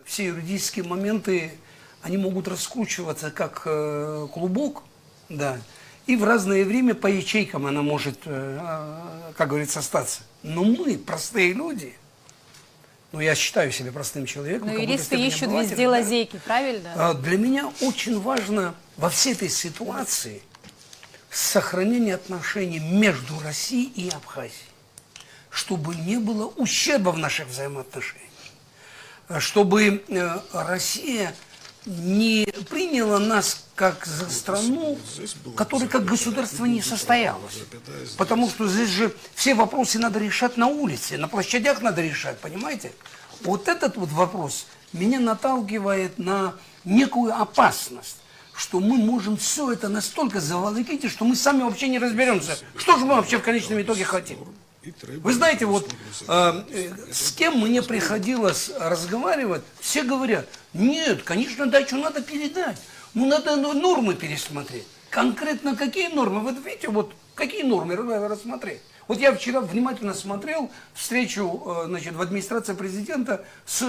все юридические моменты, они могут раскручиваться как клубок, да, и в разное время по ячейкам она может, как говорится, остаться. Но мы, простые люди, ну я считаю себя простым человеком. Но юристы ищут везде лазейки, правильно? Для меня очень важно во всей этой ситуации сохранение отношений между Россией и Абхазией, чтобы не было ущерба в наших взаимоотношениях, чтобы Россия не приняла нас как за страну, которая как государство не состоялась. Потому что здесь же все вопросы надо решать на улице, на площадях надо решать, понимаете? Вот этот вот вопрос меня наталкивает на некую опасность, что мы можем все это настолько заволокить, что мы сами вообще не разберемся, что же мы вообще в конечном итоге хотим. Вы знаете, вот с кем мне приходилось разговаривать, все говорят, нет, конечно, дачу надо передать, ну надо нормы пересмотреть. Конкретно какие нормы? Вот видите, вот какие нормы рассмотреть? Вот я вчера внимательно смотрел встречу, значит, в администрации президента с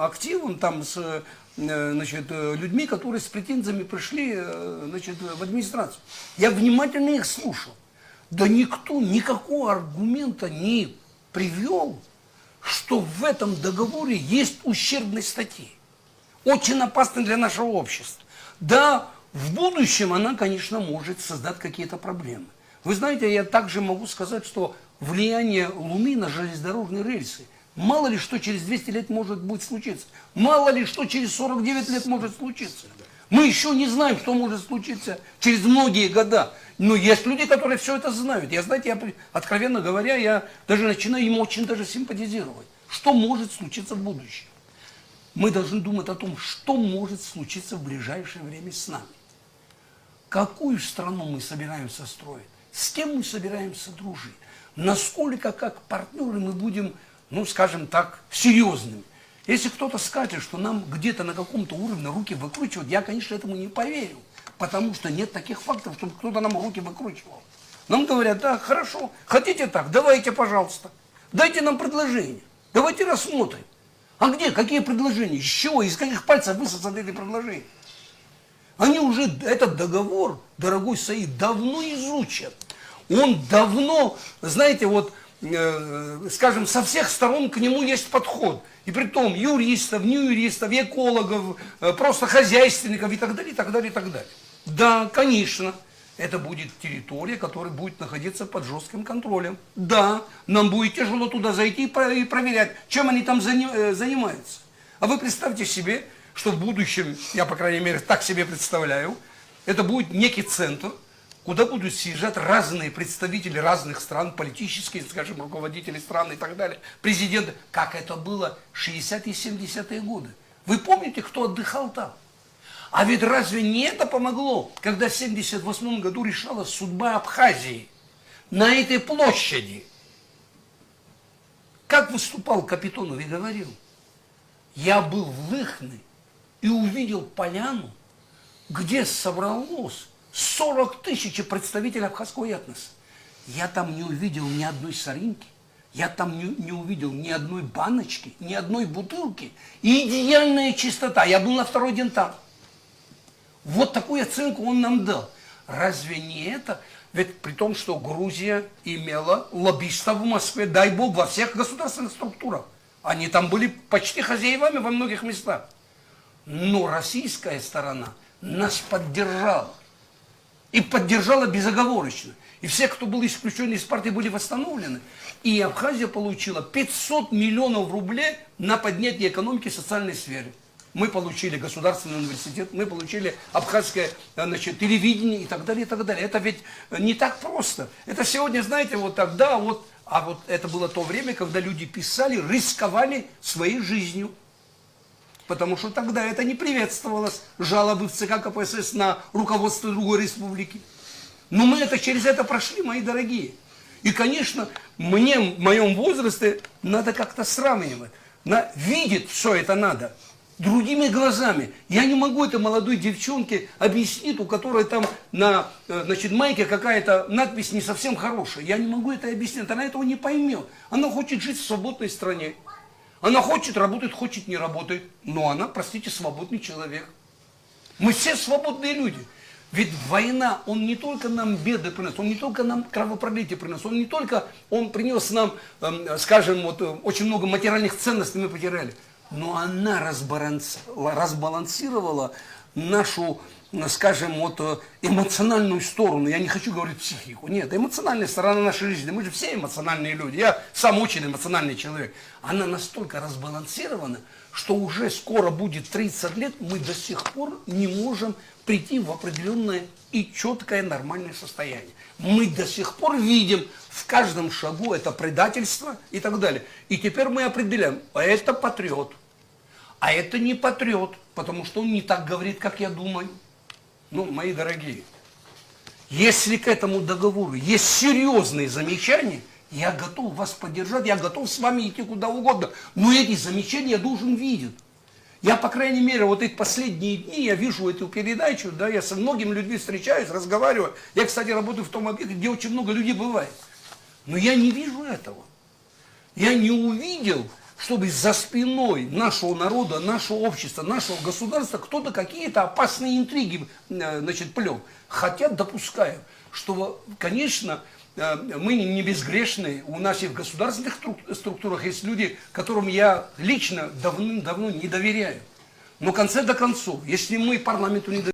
активом, там, с, значит, людьми, которые с претензиями пришли, значит, в администрацию. Я внимательно их слушал. Да никто никакого аргумента не привел, что в этом договоре есть ущербные статьи, очень опасны для нашего общества. Да, в будущем она, конечно, может создать какие-то проблемы. Вы знаете, я также могу сказать, что влияние Луны на железнодорожные рельсы, мало ли что через 200 лет может будет случиться, мало ли что через 49 лет может случиться. Мы еще не знаем, что может случиться через многие года. Но есть люди, которые все это знают. Я, знаете, откровенно говоря, я даже начинаю им очень даже симпатизировать. Что может случиться в будущем? Мы должны думать о том, что может случиться в ближайшее время с нами. Какую страну мы собираемся строить? С кем мы собираемся дружить? Насколько как партнеры мы будем, ну, скажем так, серьезными? Если кто-то скажет, что нам где-то на каком-то уровне руки выкручивают, я, конечно, этому не поверю. Потому что нет таких фактов, чтобы кто-то нам руки выкручивал. Нам говорят, да, хорошо, хотите так, давайте, пожалуйста. Дайте нам предложение, давайте рассмотрим. А где, какие предложения, из чего, из каких пальцев высосаны эти предложения? Они уже, этот договор, дорогой Саид, давно изучен. Он давно, знаете, вот, скажем, со всех сторон к нему есть подход. И при том юристов, не юристов, экологов, просто хозяйственников и так далее, и так далее, и так далее. Да, конечно, это будет территория, которая будет находиться под жестким контролем. Да, нам будет тяжело туда зайти и проверять, чем они там занимаются. А вы представьте себе, что в будущем, я, по крайней мере, так себе представляю, это будет некий центр, куда будут съезжать разные представители разных стран, политические, скажем, руководители стран и так далее, президенты, как это было в 60-е и 70-е годы. Вы помните, кто отдыхал там? А ведь разве не это помогло, когда в 1978 году решалась судьба Абхазии на этой площади? Как выступал Капитонов и говорил, я был в Лыхне и увидел поляну, где собралось 40 тысяч представителей абхазского этноса. Я там не увидел ни одной соринки, я там не увидел ни одной баночки, ни одной бутылки. И идеальная чистота. Я был на второй день там. Вот такую оценку он нам дал. Разве не это? Ведь при том, что Грузия имела лоббистов в Москве, дай бог, во всех государственных структурах. Они там были почти хозяевами во многих местах. Но российская сторона нас поддержала. И поддержала безоговорочно. И все, кто был исключен из партии, были восстановлены. И Абхазия получила 500 миллионов рублей на поднятие экономики и социальной сферы. Мы получили государственный университет, мы получили абхазское, значит, телевидение и так далее, и так далее. Это ведь не так просто. Это сегодня, знаете, вот тогда, вот, а вот это было то время, когда люди писали, рисковали своей жизнью. Потому что тогда это не приветствовалось, жалобы в ЦК КПСС на руководство другой республики. Но мы через это прошли, мои дорогие. И, конечно, мне в моем возрасте надо как-то сравнивать. Видеть все это надо другими глазами. Я не могу этой молодой девчонке объяснить, у которой там на, значит, майке какая-то надпись не совсем хорошая. Я не могу это объяснить, она этого не поймет. Она хочет жить в свободной стране. Она хочет работает, хочет не работает. Но она, простите, свободный человек. Мы все свободные люди. Ведь война, он не только нам беды принес, он не только нам кровопролитие принес, он не только, он принес нам, скажем, вот, очень много материальных ценностей мы потеряли, но она разбалансировала нашу, скажем, вот, эмоциональную сторону. Я не хочу говорить психику. Нет, эмоциональная сторона нашей жизни. Мы же все эмоциональные люди. Я сам очень эмоциональный человек. Она настолько разбалансирована, что уже скоро будет 30 лет, мы до сих пор не можем прийти в определенное и четкое нормальное состояние. Мы до сих пор видим в каждом шагу это предательство и так далее. И теперь мы определяем, а это патриот, а это не патриот, потому что он не так говорит, как я думаю. Ну, мои дорогие, если к этому договору есть серьезные замечания, я готов вас поддержать, я готов с вами идти куда угодно, но эти замечания я должен видеть. Я, по крайней мере, вот эти последние дни, я вижу эту передачу, да, я со многими людьми встречаюсь, разговариваю. Я, кстати, работаю в том объекте, где очень много людей бывает. Но я не вижу этого. Я не увидел, чтобы за спиной нашего народа, нашего общества, нашего государства кто-то какие-то опасные интриги, значит, плел. Хотя допускаю, что, конечно, мы не безгрешные, у нас и в государственных структурах есть люди, которым я лично давным-давно не доверяю. Но в конце до концов, если мы парламенту не доверяем,